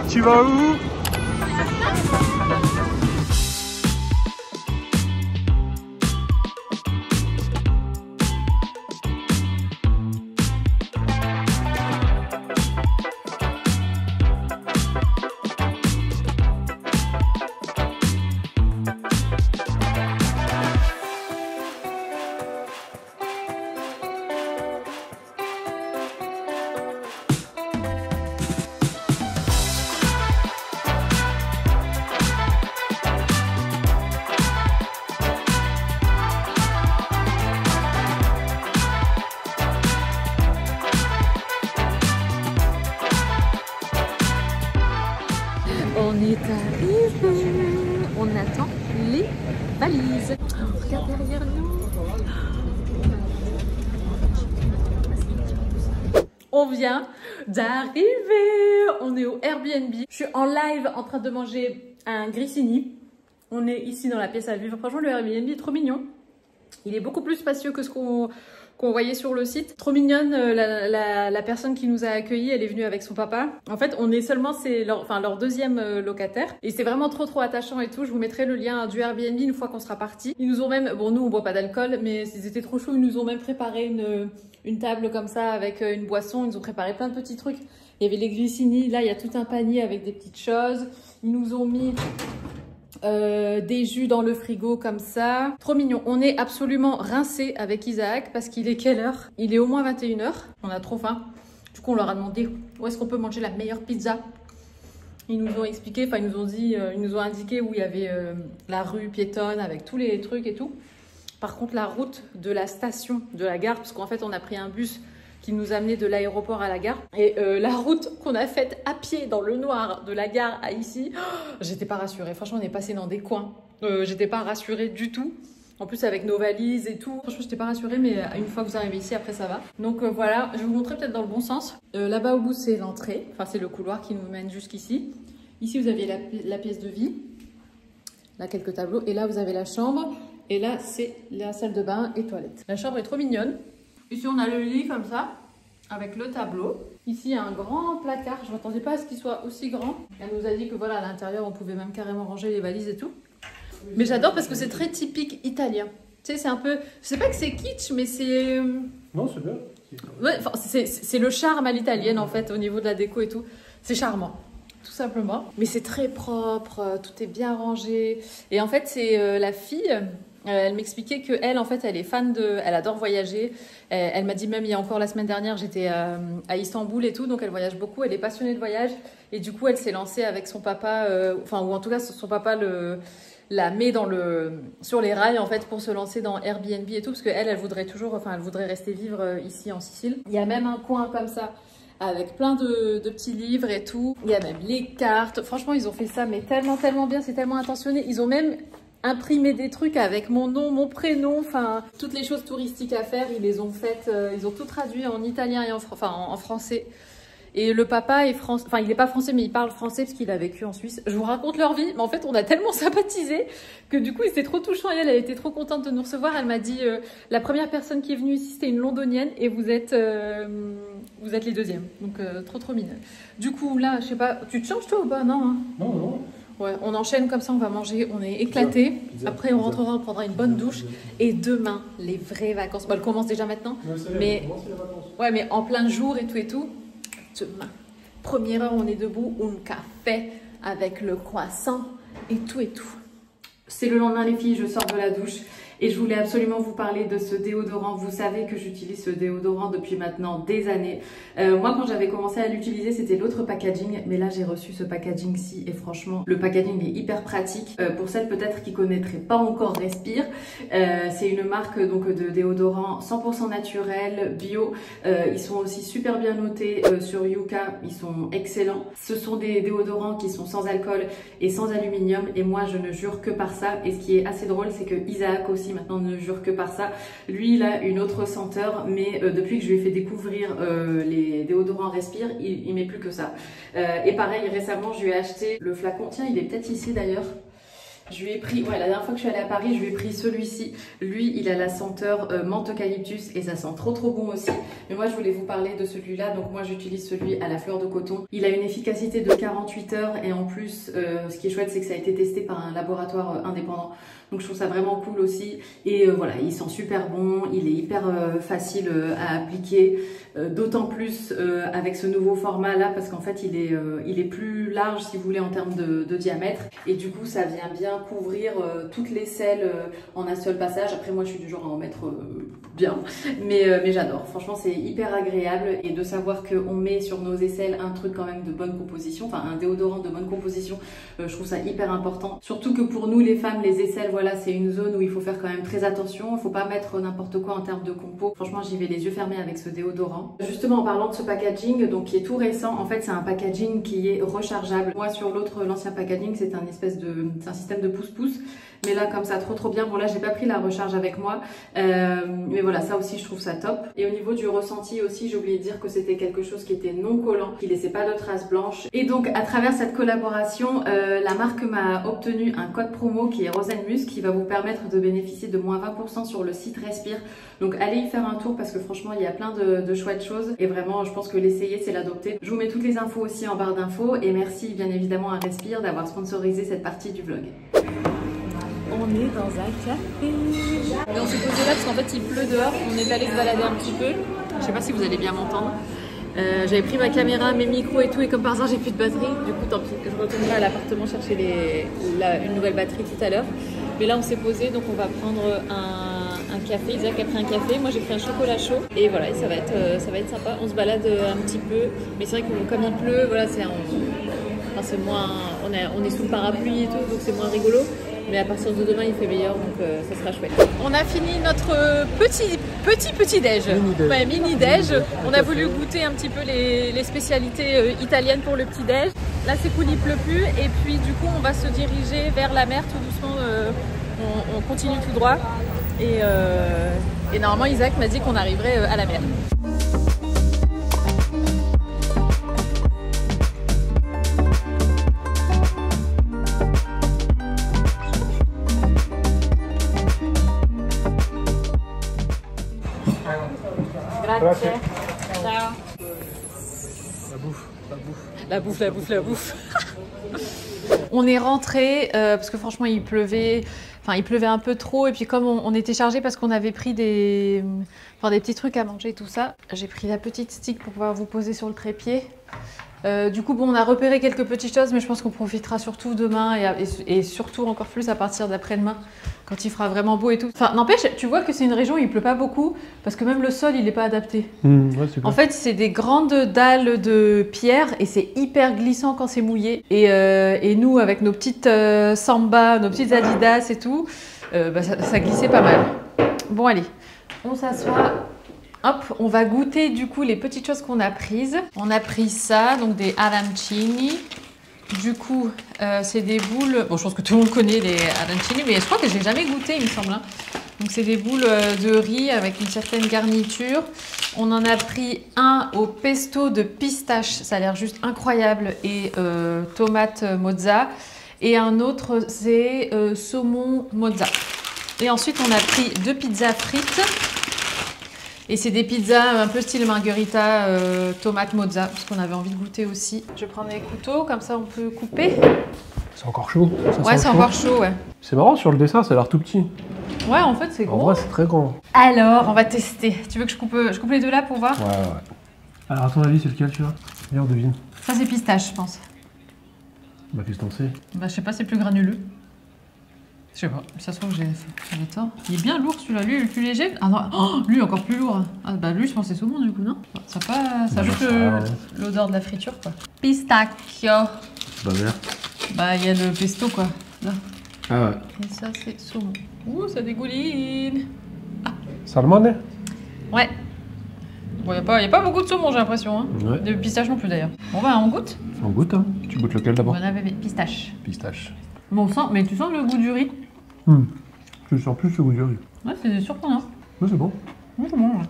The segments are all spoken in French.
Tu vas où? On est arrivé, on attend les valises. Oh, regarde derrière nous. On vient d'arriver, on est au Airbnb. Je suis en live en train de manger un grissini. On est ici dans la pièce à vivre. Franchement, le Airbnb est trop mignon. Il est beaucoup plus spacieux que ce qu'on voyait sur le site. Trop mignonne, la personne qui nous a accueillis, elle est venue avec son papa. En fait, on est seulement, c'est leur deuxième locataire. Et c'est vraiment trop attachant et tout. Je vous mettrai le lien du Airbnb une fois qu'on sera parti. Ils nous ont même, bon nous on boit pas d'alcool, mais ils étaient trop chauds. Ils nous ont même préparé une table comme ça avec une boisson. Ils nous ont préparé plein de petits trucs. Il y avait les grissini, là il y a tout un panier avec des petites choses. Ils nous ont mis des jus dans le frigo comme ça. Trop mignon. On est absolument rincé avec Isaac parce qu'il est quelle heure? Il est au moins 21 h. On a trop faim. Du coup, on leur a demandé où est-ce qu'on peut manger la meilleure pizza. Ils nous ont expliqué, enfin ils nous ont dit, ils nous ont indiqué où il y avait la rue piétonne avec tous les trucs et tout. Par contre, la route de la station, de la gare, parce qu'en fait on a pris un bus qui nous a amené de l'aéroport à la gare. Et la route qu'on a faite à pied dans le noir de la gare à ici, oh, j'étais pas rassurée. Franchement, on est passé dans des coins. J'étais pas rassurée du tout. En plus, avec nos valises et tout. Franchement, j'étais pas rassurée, mais une fois que vous arrivez ici, après ça va. Donc voilà, je vais vous montrer peut-être dans le bon sens. Là-bas au bout, c'est l'entrée. Enfin, c'est le couloir qui nous mène jusqu'ici. Ici, vous avez la pièce de vie. Là, quelques tableaux. Et là, vous avez la chambre. Et là, c'est la salle de bain et toilette. La chambre est trop mignonne. Ici, on a le lit comme ça, avec le tableau. Ici, il y a un grand placard. Je ne m'attendais pas à ce qu'il soit aussi grand. Elle nous a dit que voilà, à l'intérieur, on pouvait même carrément ranger les valises et tout. Mais j'adore parce que c'est très typique italien. Tu sais, c'est un peu... Je sais pas que c'est kitsch, mais c'est... Non, c'est bien. Ouais, c'est le charme à l'italienne, en fait, au niveau de la déco et tout. C'est charmant, tout simplement. Mais c'est très propre, tout est bien rangé. Et en fait, c'est la fille... elle m'expliquait qu'elle, en fait, elle est fan de... Elle adore voyager. Elle m'a dit même, il y a encore la semaine dernière, j'étais à Istanbul et tout, donc elle voyage beaucoup. Elle est passionnée de voyage. Et du coup, elle s'est lancée avec son papa, enfin, ou en tout cas, son papa la met sur les rails, en fait, pour se lancer dans Airbnb et tout, parce qu'elle, elle voudrait toujours... Enfin, elle voudrait rester vivre ici, en Sicile. Il y a même un coin comme ça, avec plein de petits livres et tout. Il y a même les cartes. Franchement, ils ont fait ça, mais tellement bien. C'est tellement intentionné. Ils ont même... imprimer des trucs avec mon nom, mon prénom, enfin toutes les choses touristiques à faire, ils les ont faites, ils ont tout traduit en italien et en français. Et le papa est français, enfin il n'est pas français mais il parle français parce qu'il a vécu en Suisse. Je vous raconte leur vie, mais en fait on a tellement sympathisé que du coup c'était trop touchant et elle était trop contente de nous recevoir. Elle m'a dit la première personne qui est venue ici c'était une londonienne et vous êtes les deuxièmes, donc trop mignonne. Du coup là je sais pas, tu te changes toi ou pas? Non hein. Non. Ouais, on enchaîne comme ça, on va manger, on est éclatés. Pizza. Après, on rentrera, on prendra une bonne douche. Et demain, les vraies vacances. Bon, elles commencent déjà maintenant. Mais ouais, mais en plein jour et tout. Demain, première heure, on est debout, un café avec le croissant et tout. C'est le lendemain, les filles, je sors de la douche. Et je voulais absolument vous parler de ce déodorant. Vous savez que j'utilise ce déodorant depuis maintenant des années. Moi, quand j'avais commencé à l'utiliser, c'était l'autre packaging. Mais là, j'ai reçu ce packaging-ci. Et franchement, le packaging est hyper pratique. Pour celles peut-être qui ne connaîtraient pas encore Respire, c'est une marque donc de déodorant 100% naturel, bio. Ils sont aussi super bien notés sur Yuka. Ils sont excellents. Ce sont des déodorants qui sont sans alcool et sans aluminium. Et moi, je ne jure que par ça. Et ce qui est assez drôle, c'est que Isaac aussi maintenant ne jure que par ça. Lui, il a une autre senteur, mais depuis que je lui ai fait découvrir les déodorants Respire, il met plus que ça. Et pareil, récemment, je lui ai acheté le flacon. Tiens, il est peut-être ici d'ailleurs. Je lui ai pris, ouais, la dernière fois que je suis allée à Paris, je lui ai pris celui-ci. Lui, il a la senteur menthe eucalyptus et ça sent trop bon aussi. Mais moi, je voulais vous parler de celui-là. Donc moi, j'utilise celui à la fleur de coton. Il a une efficacité de 48 heures et en plus, ce qui est chouette, c'est que ça a été testé par un laboratoire indépendant. Donc je trouve ça vraiment cool aussi. Et voilà, il sent super bon, il est hyper facile à appliquer. D'autant plus avec ce nouveau format là, parce qu'en fait il est plus large si vous voulez en termes de diamètre. Et du coup ça vient bien couvrir toutes les selles en un seul passage. Après moi je suis du genre à en mettre bien. Mais j'adore. Franchement c'est hyper agréable. Et de savoir qu'on met sur nos aisselles un truc quand même de bonne composition, enfin un déodorant de bonne composition, je trouve ça hyper important. Surtout que pour nous les femmes, les aisselles, voilà, c'est une zone où il faut faire quand même très attention. Il ne faut pas mettre n'importe quoi en termes de compo. Franchement j'y vais les yeux fermés avec ce déodorant. Justement en parlant de ce packaging, donc qui est tout récent, en fait c'est un packaging qui est rechargeable. Moi sur l'ancien packaging c'est un système de pouce-pouce. Mais là comme ça trop bien. Bon là j'ai pas pris la recharge avec moi. Mais voilà, ça aussi je trouve ça top. Et au niveau du ressenti aussi, j'ai oublié de dire que c'était quelque chose qui était non collant, qui laissait pas de traces blanches. Et donc à travers cette collaboration, la marque m'a obtenu un code promo qui est Rosenmusk, qui va vous permettre de bénéficier de moins 20% sur le site Respire. Donc allez y faire un tour parce que franchement il y a plein de chouettes choses. Et vraiment je pense que l'essayer c'est l'adopter. Je vous mets toutes les infos aussi en barre d'infos. Et merci bien évidemment à Respire d'avoir sponsorisé cette partie du vlog. On est dans un café. Et on s'est posé là parce qu'en fait il pleut dehors. On est allé se balader un petit peu. Je sais pas si vous allez bien m'entendre. J'avais pris ma caméra, mes micros et tout, et comme par hasard j'ai plus de batterie. Du coup tant pis, je retournerai à l'appartement chercher une nouvelle batterie tout à l'heure. Mais là on s'est posé, donc on va prendre un café. Isaac a pris un café, moi j'ai pris un chocolat chaud. Et voilà, et ça va être sympa. On se balade un petit peu. Mais c'est vrai que comme il pleut, voilà, c'est moins. On est sous le parapluie et tout, donc c'est moins rigolo. Mais à partir de demain il fait meilleur, donc ça sera chouette. On a fini notre petit déj. Mini déj. On a voulu goûter un petit peu les spécialités italiennes pour le petit déj. Là c'est cool, il pleut plus. Et puis du coup on va se diriger vers la mer tout doucement. On continue tout droit. Et normalement Isaac m'a dit qu'on arriverait à la mer. Grazie. Ciao. La bouffe. On est rentré parce que franchement il pleuvait un peu trop, et puis comme on était chargé parce qu'on avait pris des petits trucs à manger et tout ça, j'ai pris la petite stick pour pouvoir vous poser sur le trépied. Du coup bon, on a repéré quelques petites choses, mais je pense qu'on profitera surtout demain et surtout encore plus à partir d'après-demain quand il fera vraiment beau et tout. Enfin n'empêche, tu vois que c'est une région où il pleut pas beaucoup parce que même le sol il est pas adapté. Ouais, en fait c'est des grandes dalles de pierre et c'est hyper glissant quand c'est mouillé. Et nous avec nos petites Samba, nos petites Adidas et tout, ça glissait pas mal. Bon allez, on s'assoit. Hop, on va goûter du coup les petites choses qu'on a prises. On a pris ça, donc des arancini. Du coup, c'est des boules... Bon, je pense que tout le monde connaît les arancini, mais je crois que je n'ai jamais goûté, il me semble. Donc, c'est des boules de riz avec une certaine garniture. On en a pris un au pesto de pistache. Ça a l'air juste incroyable. Et tomate mozza. Et un autre, c'est saumon mozza. Et ensuite, on a pris 2 pizzas frites. Et c'est des pizzas un peu style margherita, tomate mozza, parce qu'on avait envie de goûter aussi. Je vais prendre mes couteaux, comme ça on peut couper. C'est encore chaud. Ouais, c'est encore chaud, ouais. C'est marrant, sur le dessin, ça a l'air tout petit. Ouais, en fait, c'est gros. En vrai, c'est très grand. Alors, on va tester. Tu veux que je coupe les deux là pour voir? Ouais. Alors, à ton avis, c'est lequel, tu vois? Viens, on devine. Ça, c'est pistache, je pense. Bah, qu'est-ce que t'en sais? Bah, je sais pas, c'est plus granuleux. Je sais pas, ça se trouve que j'avais tort. Il est bien lourd celui-là, lui il est plus léger. Ah non, oh, lui encore plus lourd. Ah bah lui je pense que c'est saumon du coup, non? Ça a juste l'odeur de la friture quoi. Pistacchio. Bah vert. Bah il y a le pesto quoi, là. Ah ouais. Et ça c'est saumon. Ouh ça dégouline. Salmone? Ouais. Bon y a pas beaucoup de saumon j'ai l'impression hein. Ouais. De pistache non plus d'ailleurs. Bon bah on goûte. On goûte hein. Tu goûtes lequel d'abord? Bon bébé, pistache. Pistache. Bon sang, mais tu sens le goût du riz? Je sens plus le goût du riz. Ouais c'est surprenant. Ouais c'est bon. Ouais, c'est bon ouais.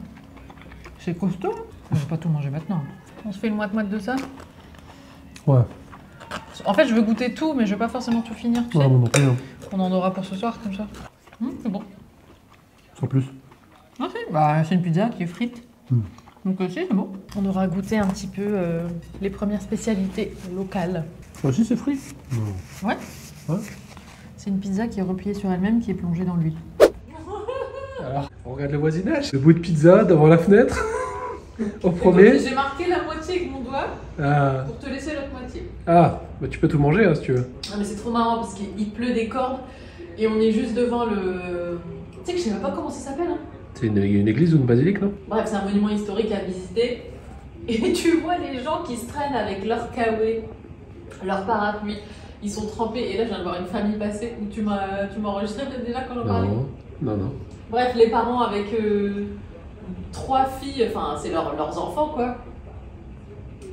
C'est costaud. Je vais pas tout manger maintenant. On se fait une moite-moite de ça? Ouais. En fait, je veux goûter tout, mais je veux pas forcément tout finir. Tu sais. Moi non plus. Hein. On en aura pour ce soir comme ça. C'est bon. Sans plus. Ah si, bah, c'est une pizza qui est frite. Donc si, c'est bon. On aura goûté un petit peu les premières spécialités locales. Ça aussi c'est frit? Non. Ouais. Ouais. C'est une pizza qui est repliée sur elle-même, qui est plongée dans l'huile. Alors, on regarde le voisinage. Le bout de pizza devant la fenêtre. Au premier. J'ai marqué la moitié avec mon doigt pour te laisser l'autre moitié. Ah, bah tu peux tout manger hein, si tu veux. Ah mais c'est trop marrant parce qu'il pleut des cordes et on est juste devant le... Tu sais que je sais même pas comment ça s'appelle hein. C'est une église ou une basilique, non? Bref, c'est un monument historique à visiter. Et tu vois les gens qui se traînent avec leur kawaii, leur parapluie. Ils sont trempés. Et là, je viens de voir une famille passer où tu m'as enregistré peut-être déjà quand j'en parlais. Non. Bref, les parents avec 3 filles, enfin, c'est leurs enfants quoi.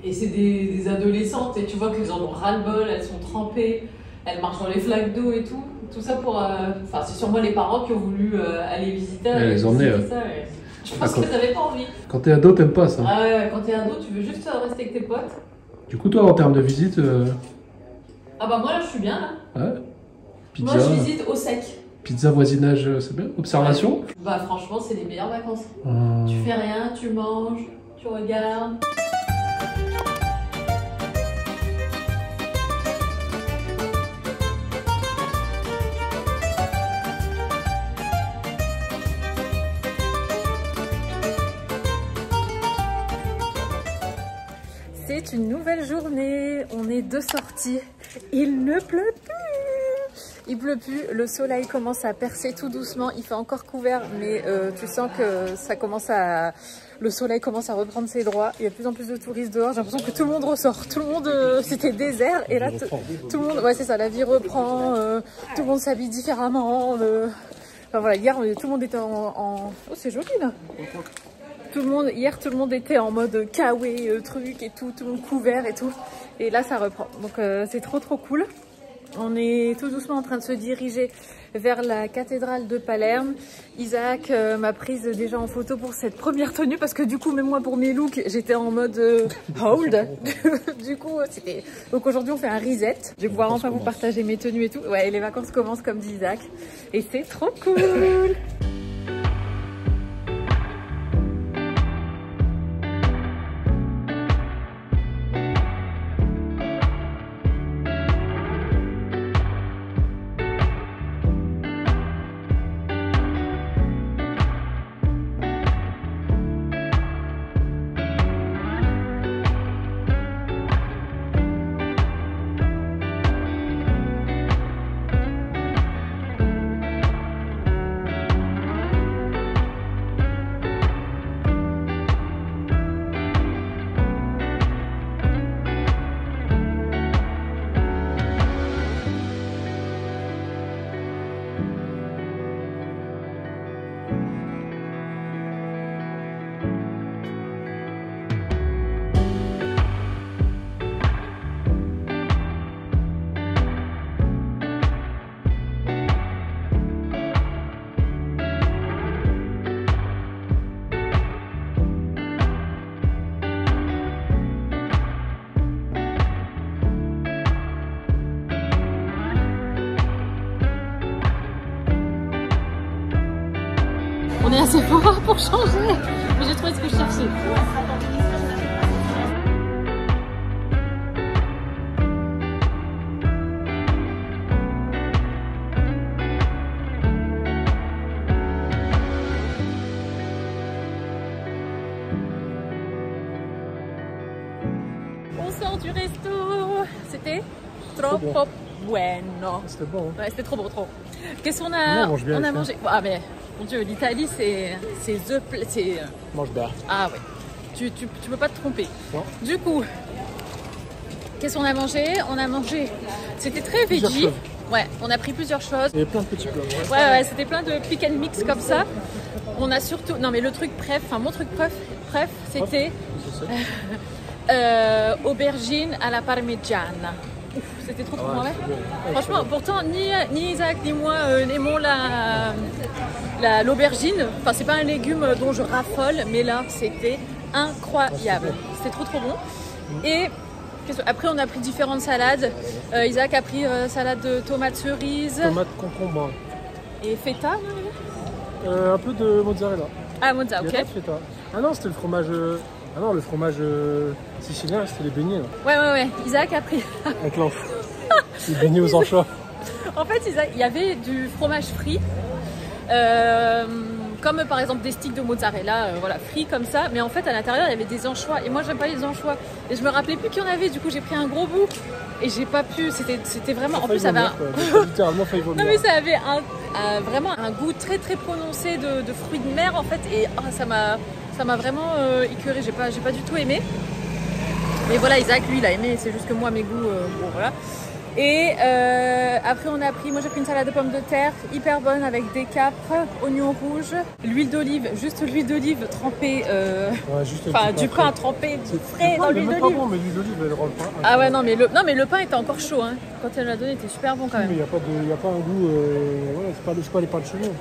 Et c'est des adolescentes et tu vois qu'elles en ont ras-le-bol, elles sont trempées, elles marchent dans les flaques d'eau et tout. Tout ça pour. Enfin, c'est sûrement les parents qui ont voulu aller visiter. Les emmener. Ça, et... Je pense qu'elles n'avaient pas envie. Quand t'es ado, t'aimes pas ça. Ah ouais, quand t'es ado, tu veux juste rester avec tes potes. Du coup, toi, en termes de visite. Ah bah moi là, je suis bien là. Ouais. Pizza. Moi, je visite au sec. Pizza, voisinage, c'est bien. Observation. Bah franchement, c'est les meilleures vacances. Tu fais rien, tu manges, tu regardes. C'est une nouvelle journée, on est de sortie. Il ne pleut plus. Il pleut plus, le soleil commence à percer tout doucement. Il fait encore couvert, mais tu sens que ça commence à... Le soleil commence à reprendre ses droits. Il y a de plus en plus de touristes dehors. J'ai l'impression que tout le monde ressort. Tout le monde, c'était désert. Et là, tout le monde, ouais c'est ça, la vie reprend. Tout le monde s'habille différemment. Enfin voilà, hier, tout le monde était en... Oh, c'est joli là. Hier, tout le monde était en mode kawaii, truc et tout le monde couvert et tout. Et là, ça reprend. Donc, c'est trop cool. On est tout doucement en train de se diriger vers la cathédrale de Palerme. Isaac m'a prise déjà en photo pour cette première tenue parce que du coup, même moi pour mes looks, j'étais en mode hold. Du coup, c'était... Donc aujourd'hui, on fait un reset. Je vais pouvoir enfin vous partager mes tenues et tout. Ouais, et les vacances commencent comme dit Isaac. Et c'est trop cool. On est assez fort pour changer, mais j'ai trouvé ce que je cherchais. On sort du resto. C'était troppo bueno. C'était bon. Ouais, c'était trop bon, trop. Qu'est-ce qu'on a? On a mangé. Ah mais mon Dieu, l'Italie c'est the place. Mange bien. Ah ouais. Tu peux pas te tromper. Non. Du coup, qu'est-ce qu'on a mangé? On a mangé. C'était très veggie. Ouais, on a pris plusieurs choses. Il y avait plein de petits plats. Ouais, c'était plein de pick and mix comme ça. On a surtout. Non mais le truc mon truc préf, c'était aubergine à la parmigiana. C'était trop bon, ouais. Franchement, pourtant, ni Isaac ni moi n'aimons l'aubergine. Enfin, c'est pas un légume dont je raffole, mais là, c'était incroyable. C'était trop bon. Et Après, on a pris différentes salades. Isaac a pris salade de tomates cerises. Tomate concombre. Et feta, Un peu de mozzarella. Ah, mozzarella, ok. Il y a pas de feta. Ah non, c'était le fromage... Ah non, le fromage sicilien, c'était les beignets. Là. Ouais. Isaac a pris... Avec l'anchois. Les beignets aux anchois. En fait, il y avait du fromage frit. Comme par exemple des sticks de mozzarella, voilà, frits comme ça. Mais en fait, à l'intérieur, il y avait des anchois. Et moi, j'aime pas les anchois. Et je me rappelais plus qu'il y en avait. Du coup, j'ai pris un gros bout. Et j'ai pas pu. C'était vraiment... En plus, ça avait... littéralement failli vomir. Non, mais ça avait vraiment un goût très très prononcé de fruits de mer, en fait. Et ça m'a vraiment écœuré. J'ai pas du tout aimé. Mais voilà, Isaac, lui, il a aimé. C'est juste que moi, mes goûts, bon, voilà. Et après on a pris, moi j'ai pris une salade de pommes de terre hyper bonne avec des capres, oignons rouges, l'huile d'olive, juste l'huile d'olive trempée, enfin du pain trempé frais dans l'huile d'olive. Bon, mais l'huile d'olive elle rend pas. Ah ouais non mais le pain était encore chaud hein. Quand elle l'a donné il était super bon quand même. Mais il n'y a pas un goût, voilà, c'est pas les pains de chignon.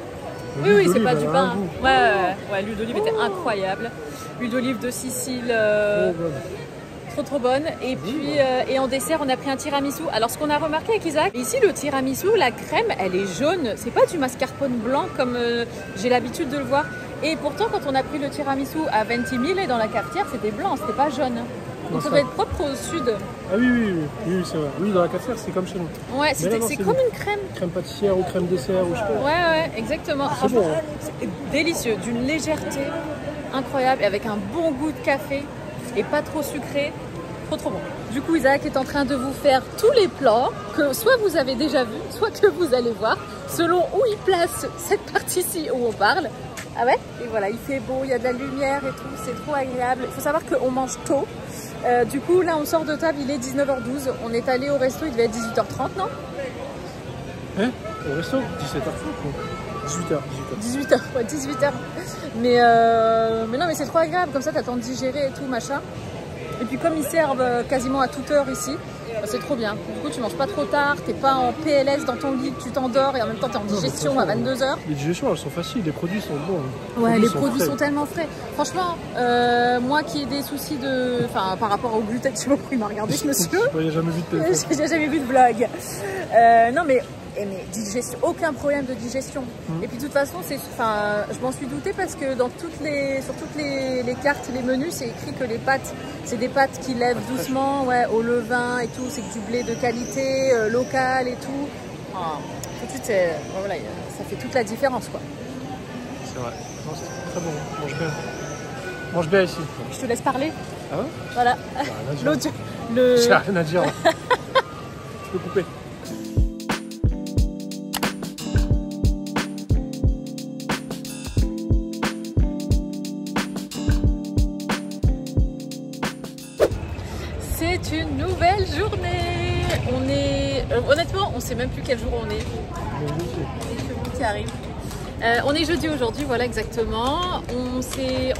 Oui c'est pas du pain. Ouais l'huile d'olive était incroyable. L'huile d'olive de Sicile. Trop bonne. Et puis et en dessert on a pris un tiramisu. Alors ce qu'on a remarqué avec Isaac, ici le tiramisu, la crème elle est jaune, c'est pas du mascarpone blanc comme j'ai l'habitude de le voir. Et pourtant quand on a pris le tiramisu à 20 000 et dans la cafetière c'était blanc, c'était pas jaune. Donc ça va être propre au sud. Ah oui c'est vrai. Oui dans la cafetière c'est comme chez nous. Ouais c'est comme une crème. Crème pâtissière ou crème dessert ou je sais pas. Ouais exactement. C'est bon. C'est délicieux, d'une légèreté incroyable et avec un bon goût de café et pas trop sucré. Trop bon. Du coup, Isaac est en train de vous faire tous les plans que soit vous avez déjà vus, soit que vous allez voir, selon où il place cette partie-ci où on parle. Ah ouais? Et voilà, il fait beau, il y a de la lumière et tout, c'est trop agréable. Il faut savoir qu'on mange tôt. Du coup, là, on sort de table, il est 19h12. On est allé au resto, il devait être 18h30, non? Hein? Au resto? 17h30, 18h. 18h. Mais non, mais c'est trop agréable, comme ça, t'as le temps de digérer et tout, machin. Et puis comme ils servent quasiment à toute heure ici, c'est trop bien. Du coup tu manges pas trop tard, t'es pas en PLS dans ton lit, tu t'endors et en même temps t'es en digestion à 22h. Les digestions elles sont faciles, les produits sont bons. Ouais, les produits sont tellement frais. Franchement, moi qui ai des soucis de... Enfin par rapport au gluten, je sais pas pourquoi il m'a regardé ce monsieur. J'ai jamais vu de téléphone. J'ai jamais vu de vlog. Non mais aucun problème de digestion. Et puis de toute façon, je m'en suis doutée parce que sur toutes les cartes, les menus, c'est écrit que les pâtes, c'est des pâtes qui lèvent doucement, ouais, au levain et tout, c'est du blé de qualité, local et tout. Tout de suite, voilà, ça fait toute la différence quoi. C'est vrai, c'est très bon, mange bien. Mange bien ici. Je te laisse parler. Ah ouais? Voilà. J'ai rien à dire. Je peux couper. C'est une nouvelle journée. On est honnêtement, on sait même plus quel jour on est. Qui arrive. On est jeudi aujourd'hui, voilà exactement.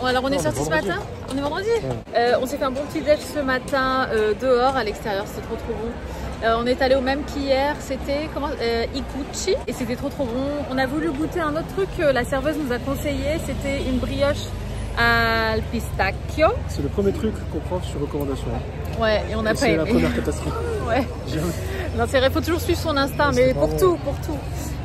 Alors on est sorti ce matin. On est vendredi. Ouais. On s'est fait un bon petit déj ce matin dehors à l'extérieur, c'était trop bon. On est allé au même qu'hier, c'était Ikuchi et c'était trop bon. On a voulu goûter un autre truc que la serveuse nous a conseillé, c'était une brioche al pistacchio. C'est le premier truc qu'on prend sur recommandation. Ouais, et on n'a pas aimé. C'est la première catastrophe. Ouais. Non, c'est vrai, il faut toujours suivre son instinct, mais pour tout.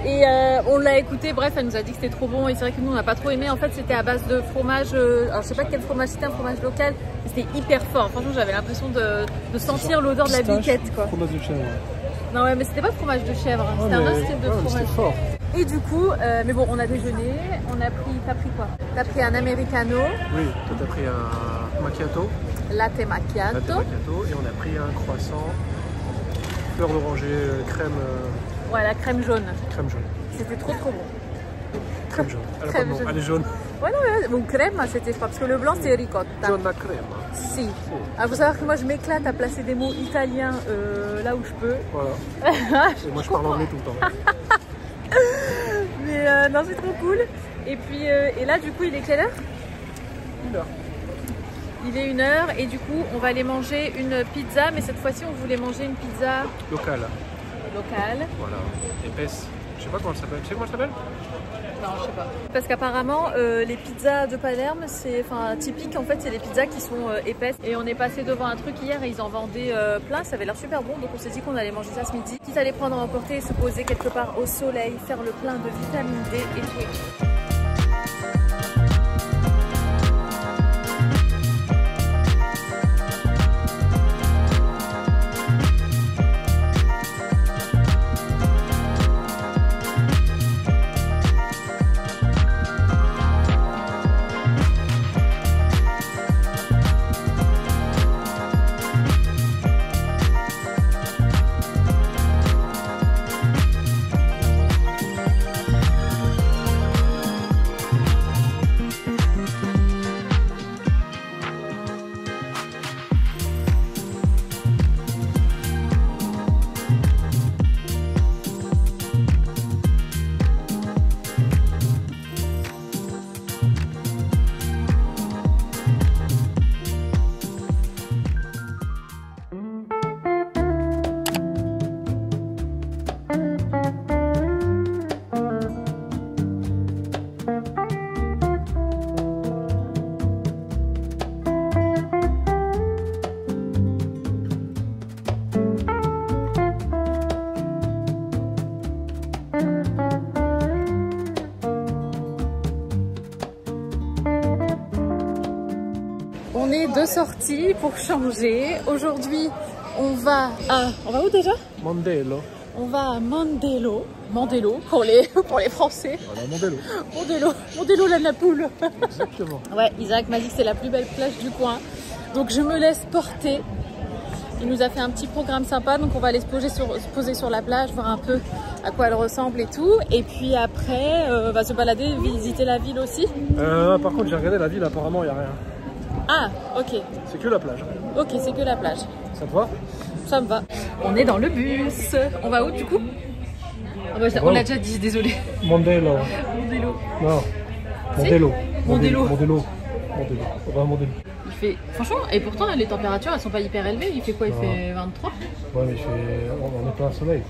Et on l'a écouté, bref, elle nous a dit que c'était trop bon et c'est vrai que nous on n'a pas trop aimé. En fait, c'était à base de fromage, alors je sais pas quel fromage c'était, un fromage local, c'était hyper fort. Franchement, j'avais l'impression de sentir l'odeur de la biquette quoi. Fromage de chèvre. Non, ouais, mais c'était pas de fromage de chèvre, hein. C'était un autre style de fromage. Fort. Et du coup, mais bon, on a déjeuné, t'as pris quoi? T'as pris un americano. Oui, toi t'as pris un macchiato. Latte macchiato. Et on a pris un croissant, fleur d'oranger, crème. Ouais, la crème jaune. Crème jaune. C'était trop bon. Crème jaune. Elle est jaune. Ouais, non, bon, crème, c'était pas parce que le blanc c'est ricotta. Jaune la crème. Si. Il faut savoir que moi je m'éclate à placer des mots italiens là où je peux. Voilà. Et moi je parle anglais tout le temps. Mais non, c'est trop cool. Et puis, et là du coup, il est quelle heure? 1h. Il est 1h et du coup, on va aller manger une pizza, mais cette fois-ci, on voulait manger une pizza locale. Voilà, épaisse. Je sais pas comment elle s'appelle. Tu sais comment elle s'appelle? Non, je sais pas. Parce qu'apparemment, les pizzas de Palerme, c'est typique, en fait, c'est les pizzas qui sont épaisses. Et on est passé devant un truc hier et ils en vendaient plein, ça avait l'air super bon. Donc on s'est dit qu'on allait manger ça ce midi. Quitte à les prendre à emporter et se poser quelque part au soleil, faire le plein de vitamine D et tout. On est de sortie pour changer. Aujourd'hui, on va à... On va où déjà? Mondello. On va à Mondello. Mondello pour les Français. Voilà, Mondello. Mondello la Napoule. Exactement. Ouais, Isaac m'a dit que c'est la plus belle plage du coin. Donc je me laisse porter. Il nous a fait un petit programme sympa. Donc on va aller se poser sur la plage, voir un peu à quoi elle ressemble et tout. Et puis après, on va se balader, visiter la ville aussi. Par contre, j'ai regardé la ville, apparemment, il n'y a rien. Ah, ok. C'est que la plage. Ok, c'est que la plage. Ça te va? Ça me va. On est dans le bus. On va où du coup? On l'a déjà dit, désolé. Mondello. Mondello. Non. Mondello. Si Mondello. Mondello. On va à Mondello. Il fait... Franchement, et pourtant les températures elles sont pas hyper élevées. Il fait quoi? Il fait 23? Ouais, mais on est plein soleil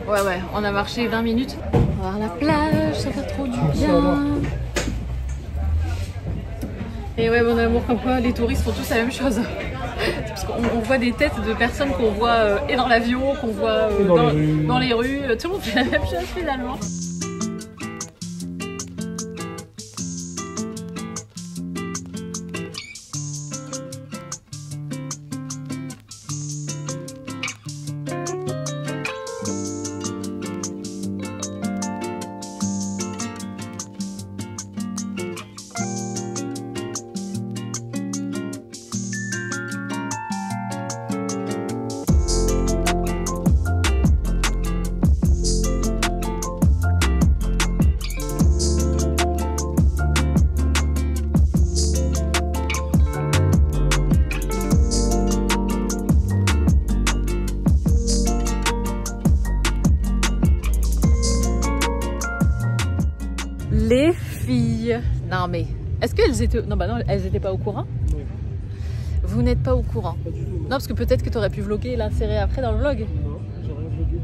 quoi. Ouais, on a marché 20 minutes. On va voir la plage, ça fait trop du bien. Et ouais, mon amour, comme quoi les touristes font tous la même chose. Parce qu'on voit des têtes de personnes qu'on voit et dans l'avion, qu'on voit dans les rues. Tout le monde fait la même chose finalement. Les filles. Non mais, est-ce qu'elles étaient... Non bah non, elles étaient pas au courant? Non. Vous n'êtes pas au courant? Pas du tout. Non, parce que peut-être que tu aurais pu vlogger et l'insérer après dans le vlog. Non, j'ai rien vlogué.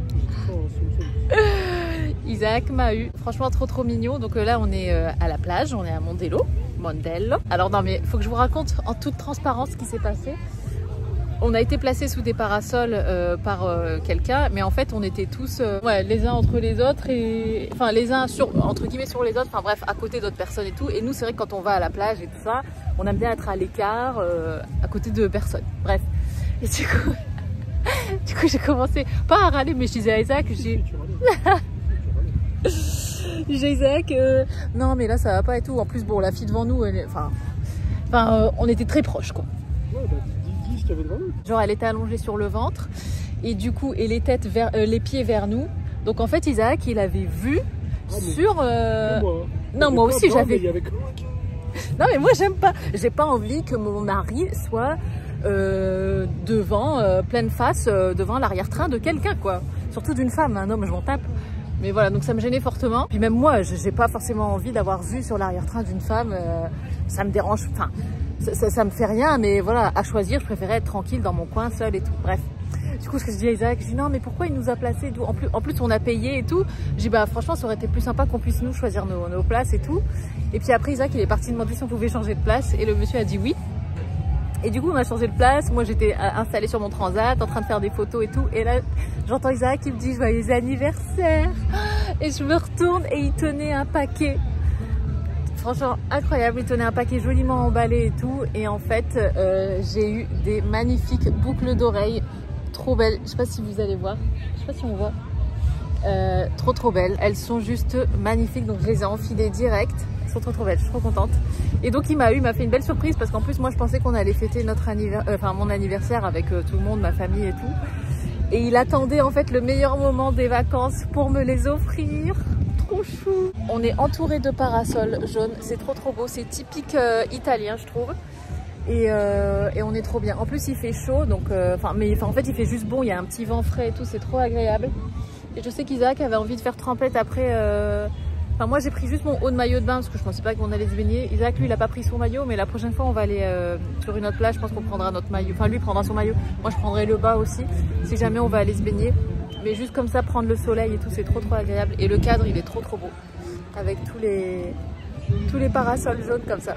J'étais pas Isaac m'a eu. Franchement, trop mignon. Donc là, on est à la plage, on est à Mondello. Alors non mais, faut que je vous raconte en toute transparence ce qui s'est passé. On a été placés sous des parasols par quelqu'un, mais en fait on était tous les uns entre les autres, et enfin les uns entre guillemets sur les autres, enfin bref, à côté d'autres personnes et tout. Et nous c'est vrai que quand on va à la plage et tout ça, on aime bien être à l'écart, à côté de personnes. Bref. Et du coup j'ai commencé, pas à râler, mais je disais à Isaac, j'ai Isaac, non mais là ça va pas et tout. En plus bon, la fille devant nous, on était très proches quoi. Ouais, bah, dis ce qu'il y avait devant nous. Genre elle était allongée sur le ventre et du coup et les pieds vers nous. Donc en fait Isaac il avait vu sur non moi aussi j'avais. Non mais moi j'aime pas. J'ai pas envie que mon mari soit devant pleine face devant l'arrière-train de quelqu'un quoi. Surtout d'une femme. Un homme je m'en tape. Mais voilà, donc ça me gênait fortement. Puis même moi j'ai pas forcément envie d'avoir vu sur l'arrière-train d'une femme. Ça me dérange. Enfin. Ça me fait rien, mais voilà, à choisir, je préférais être tranquille dans mon coin, seule et tout. Bref. Du coup, je dis à Isaac, je dis non, mais pourquoi il nous a placés et tout. En plus, on a payé et tout. Je dis bah franchement, ça aurait été plus sympa qu'on puisse nous choisir nos places et tout. Et puis après, Isaac, il est parti demander si on pouvait changer de place et le monsieur a dit oui. Et du coup, on a changé de place. Moi, j'étais installée sur mon transat, en train de faire des photos et tout. Et là, j'entends Isaac qui me dit joyeux anniversaire. Et je me retourne et il tenait un paquet. Franchement, incroyable. Il tenait un paquet joliment emballé et tout. Et en fait, j'ai eu des magnifiques boucles d'oreilles. Trop belles. Je sais pas si vous allez voir. Je sais pas si on voit. Trop belles. Elles sont juste magnifiques. Donc, je les ai enfilées direct. Elles sont trop belles. Je suis trop contente. Et donc, il m'a fait une belle surprise parce qu'en plus, moi, je pensais qu'on allait fêter mon anniversaire avec tout le monde, ma famille et tout. Et il attendait en fait le meilleur moment des vacances pour me les offrir. Trop chou. On est entouré de parasols jaunes. C'est trop beau. C'est typique italien, je trouve. Et on est trop bien. En plus, il fait chaud. Donc, en fait, il fait juste bon. Il y a un petit vent frais et tout. C'est trop agréable. Et je sais qu'Isaac avait envie de faire trempette après. Moi, j'ai pris juste mon haut de maillot de bain parce que je pensais pas qu'on allait se baigner. Isaac, lui, il a pas pris son maillot. Mais la prochaine fois, on va aller sur une autre plage. Je pense qu'on prendra notre maillot. Enfin, lui prendra son maillot. Moi, je prendrai le bas aussi. Si jamais on va aller se baigner. Mais juste comme ça, prendre le soleil et tout, c'est trop agréable. Et le cadre, il est trop beau. Avec tous les parasols jaunes comme ça.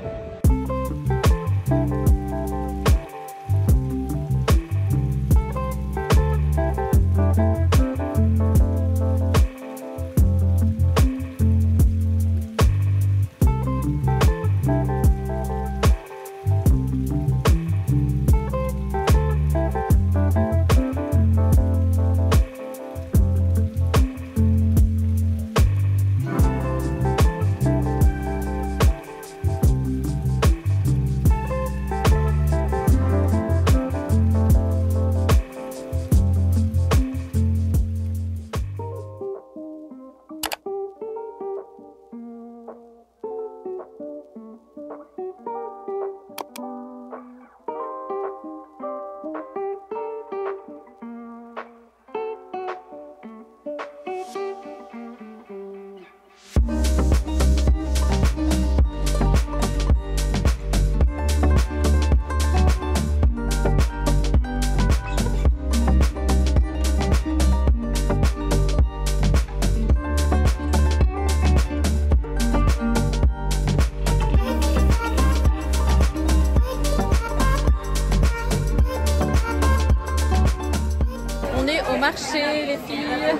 Marché les filles,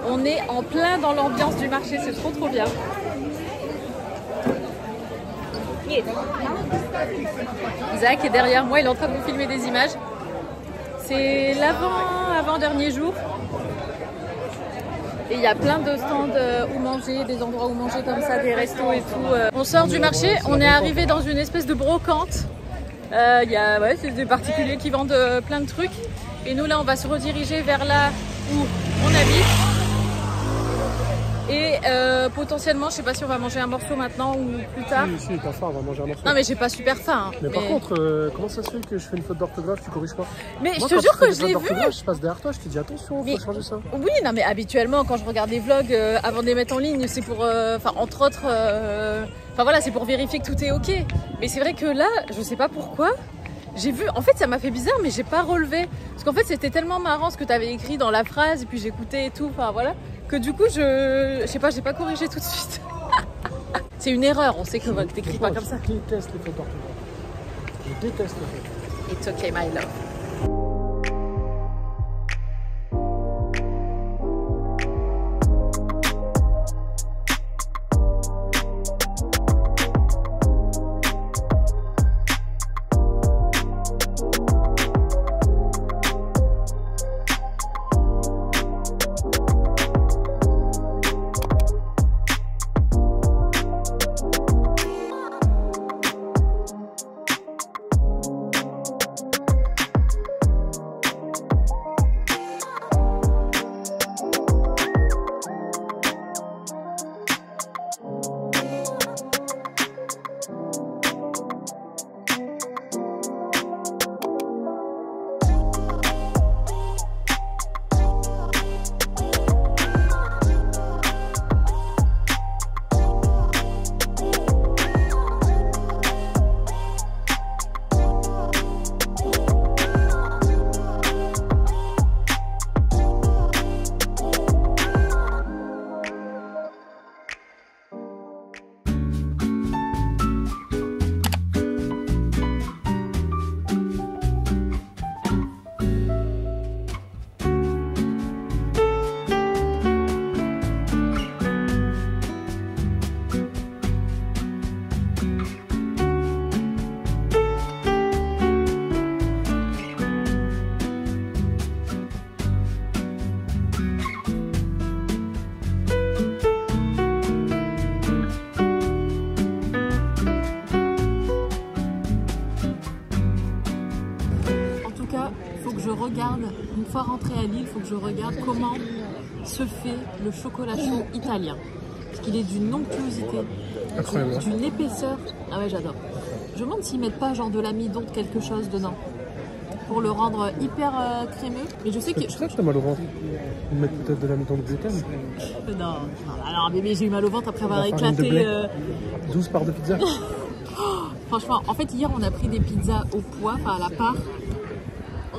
on est en plein dans l'ambiance du marché, c'est trop bien. Isaac est derrière moi, il est en train de vous filmer des images. C'est l'avant-dernier jour et il y a plein de stands où manger, des endroits où manger comme ça, des restos et tout. On sort du marché, on est arrivé dans une espèce de brocante. C'est des particuliers qui vendent plein de trucs. Et nous là on va se rediriger vers là où on habite. Et potentiellement, je sais pas si on va manger un morceau maintenant ou plus tard. Si, t'as faim, on va manger un morceau. Non mais j'ai pas super faim. Mais par contre, comment ça se fait que je fais une faute d'orthographe, tu corriges pas? Mais moi, je te jure que je l'ai vu. Je passe derrière toi, je te dis attention, faut changer ça. Oui, non mais habituellement quand je regarde des vlogs, avant de les mettre en ligne, c'est pour, entre autres, c'est pour vérifier que tout est ok. Mais c'est vrai que là, je sais pas pourquoi. J'ai vu, en fait ça m'a fait bizarre mais j'ai pas relevé. Parce qu'en fait c'était tellement marrant ce que tu avais écrit dans la phrase et puis j'écoutais et tout, que du coup je sais pas, j'ai pas corrigé tout de suite. C'est une erreur, on sait que t'écris pas comme ça. Je déteste les fautes d'orthographe. Je déteste les fautes. It's okay my love. je regarde, une fois rentrée à Lille, il faut que je regarde comment se fait le chocolat chaud italien. Parce qu'il est d'une onctuosité, d'une épaisseur. Ah ouais, j'adore. Je me demande s'ils mettent pas genre de l'amidon de quelque chose dedans pour le rendre hyper crémeux. Mais je sais que... C'est pour ça que t'as mal au ventre. Ils mettent peut-être de l'amidon de gluten. Non, alors bébé, j'ai eu mal au ventre après avoir éclaté... 12 parts de pizza. Franchement, en fait, hier, on a pris des pizzas au poids, enfin à la part.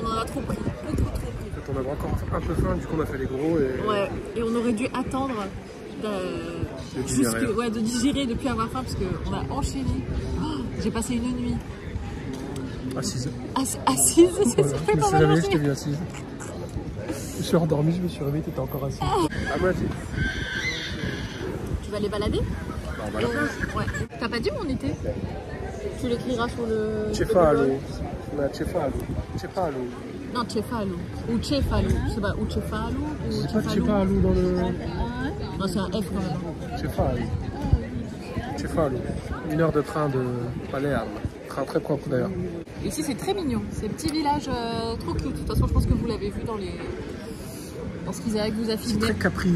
On en a trop pris, trop pris. En fait, on avait encore un peu faim, du coup on a fait les gros et... Ouais, et on aurait dû attendre de digérer, de plus avoir faim, parce qu'on a enchaîné. Oh, j'ai passé une nuit. Assise. Assise, c'est ça, je me suis réveillée, je t'ai vu assise. Je suis endormi, je me suis réveillée, t'étais encore assise. À moitié. Tu vas aller balader? Bah, on va la plage. Ouais. T'as pas dit où on était? Tu l'écriras sur le... Cefalo. Cefalo. Cefalo. Non, Cefalo. Ou Cefalo. Je sais pas, ou Cefalo. C'est pas Cefalo dans le... Non, c'est un F quand même. Cefalo. Cefalo. 1 heure de train de Palerme. Train très propre d'ailleurs. Ici, c'est très mignon. C'est un petit village trop cute. De toute façon, je pense que vous l'avez vu dans ce qu'Isaac vous a filmé. C'est très Capri.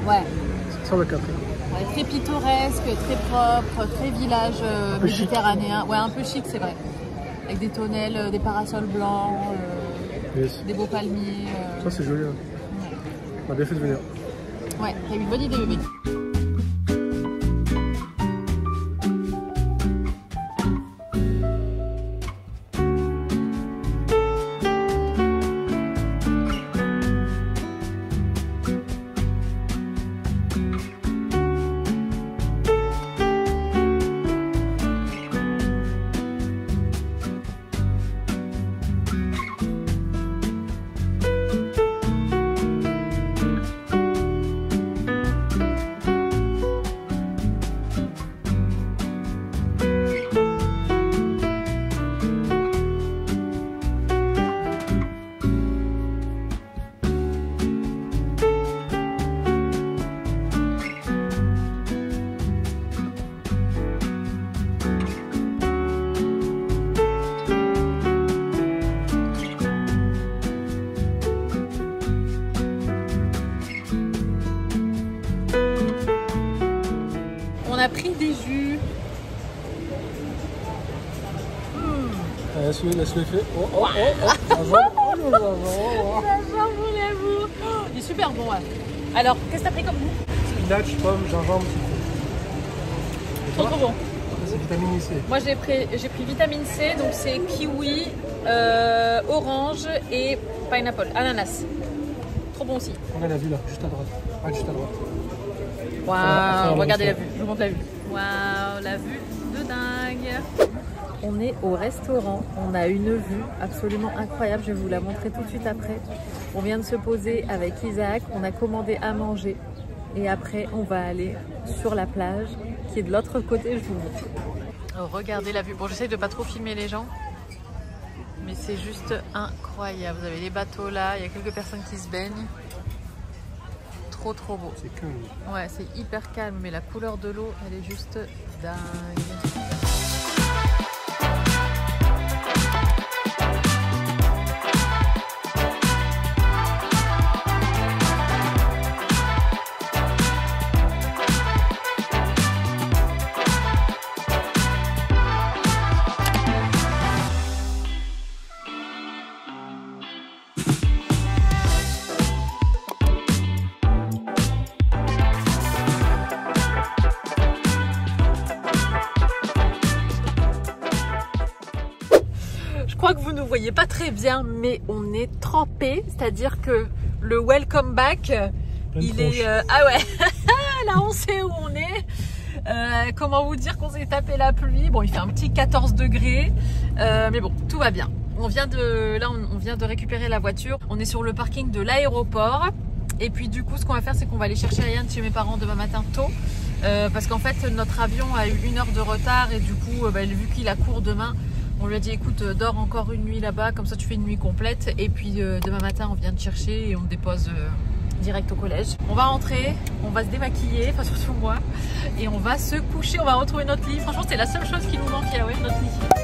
Ouais. Ça ressemble à Capri. Ouais, très pittoresque, très propre, très village méditerranéen. Ouais, un peu chic, c'est vrai. Avec des tonnelles, des parasols blancs, des beaux palmiers. Ça, c'est joli. Hein. Ouais. On a bien fait de venir. Ouais, t'as eu une bonne idée, bébé. On a pris des jus. Laisse-le faire. Il est super bon. Ouais. Alors, qu'est-ce que t'as pris comme goût? Spinach, pomme, gingembre, citron. Trop bon. C'est vitamine C. Moi j'ai pris vitamine C, donc c'est kiwi, orange et pineapple, ananas. Trop bon aussi. Regarde la vue là, juste à droite. Ah, juste à droite. Waouh, regardez la vue, je vous montre la vue. Waouh, la vue de dingue. On est au restaurant, on a une vue absolument incroyable, je vais vous la montrer tout de suite après. On vient de se poser avec Isaac, on a commandé à manger et après on va aller sur la plage qui est de l'autre côté, je vous montre. Oh, regardez la vue, bon j'essaye de pas trop filmer les gens, mais c'est juste incroyable. Vous avez les bateaux là, il y a quelques personnes qui se baignent. Trop beau. C'est calme. Ouais, c'est hyper calme, mais la couleur de l'eau, elle est juste dingue. Je crois que vous ne voyez pas très bien, mais on est trempé, c'est-à-dire que le welcome back, il est... ah ouais, là on sait où on est. Comment vous dire qu'on s'est tapé la pluie? Bon, il fait un petit 14 degrés, mais bon, tout va bien. On vient de récupérer la voiture. On est sur le parking de l'aéroport. Et puis du coup, ce qu'on va faire, c'est qu'on va aller chercher Ryan chez mes parents demain matin tôt. Parce qu'en fait, notre avion a eu 1 heure de retard et du coup, vu qu'il a cours demain, on lui a dit écoute, dors encore une nuit là-bas, comme ça tu fais une nuit complète. Et puis demain matin, on vient te chercher et on te dépose direct au collège. On va rentrer, on va se démaquiller, enfin surtout moi, et on va se coucher, on va retrouver notre lit. Franchement, c'est la seule chose qui nous manque, ouais, notre lit.